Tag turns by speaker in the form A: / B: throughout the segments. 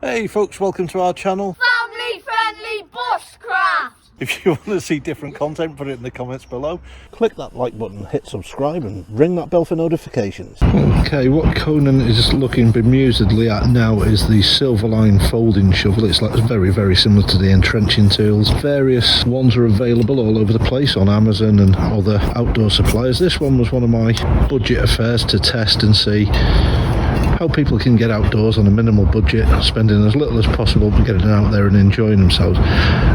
A: Hey folks, welcome to our channel.
B: Family friendly bushcraft!
A: If you want to see different content, put it in the comments below. Click that like button, hit subscribe and ring that bell for notifications. Okay, what Conan is looking bemusedly at now is the Silverline folding shovel. It's like very similar to the entrenching tools. Various ones are available all over the place on Amazon and other outdoor suppliers. This one was one of my budget affairs to test and see how people can get outdoors on a minimal budget, spending as little as possible but getting out there and enjoying themselves.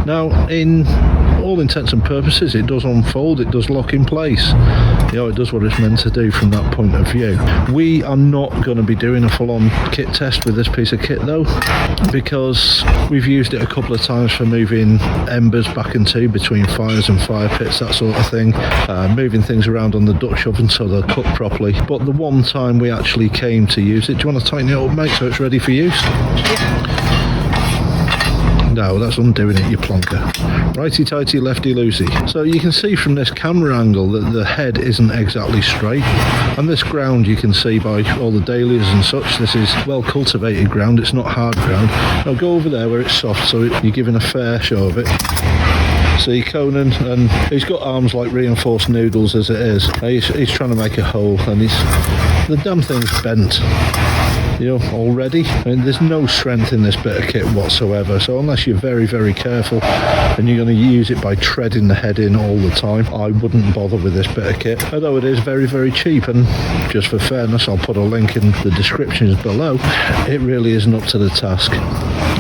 A: Now, in all intents and purposes, it does unfold, it does lock in place. You know, it does what it's meant to do from that point of view. We are not going to be doing a full-on kit test with this piece of kit though, because we've used it a couple of times for moving embers back and to between fires and fire pits, that sort of thing, moving things around on the Dutch oven so they'll cook properly. But the one time we actually came to use it, do you want to tighten it up, mate, so it's ready for use? No, that's undoing it, you plonker. Righty tighty, lefty loosey. So you can see from this camera angle that the head isn't exactly straight, and this ground you can see by all the dahlias and such, this is well cultivated ground, it's not hard ground. I'll go over there where it's soft so you're giving a fair show of it. See Conan, and he's got arms like reinforced noodles as it is. He's trying to make a hole and the damn thing's bent, you know, already. I mean, there's no strength in this bit of kit whatsoever, so unless you're very careful and you're going to use it by treading the head in all the time, I wouldn't bother with this bit of kit, although it is very cheap. And just for fairness, I'll put a link in the descriptions below. It really isn't up to the task.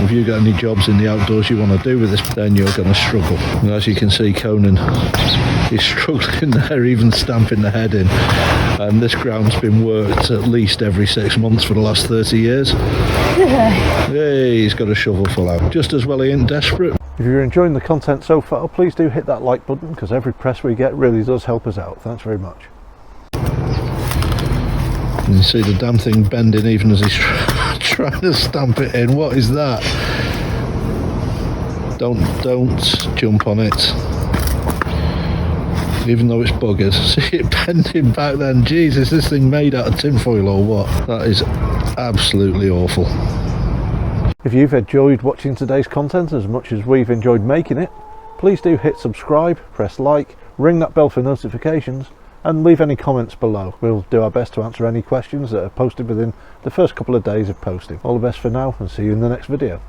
A: If you've got any jobs in the outdoors you want to do with this, then you're going to struggle. And as you can see, Conan, he's struggling there, even stamping the head in. And this ground's been worked at least every 6 months for the last 30 years. Hey, he's got a shovel full out. Just as well he ain't desperate. If you're enjoying the content so far, please do hit that like button, because every press we get really does help us out. Thanks very much. And you see the damn thing bending even as he's trying to stamp it in. What is that? Don't jump on it. Even though it's buggers. See it bending back then. Jesus, this thing made out of tinfoil or what? That is absolutely awful. If you've enjoyed watching today's content as much as we've enjoyed making it, please do hit subscribe, press like, ring that bell for notifications, and leave any comments below. We'll do our best to answer any questions that are posted within the first couple of days of posting. All the best for now, and see you in the next video.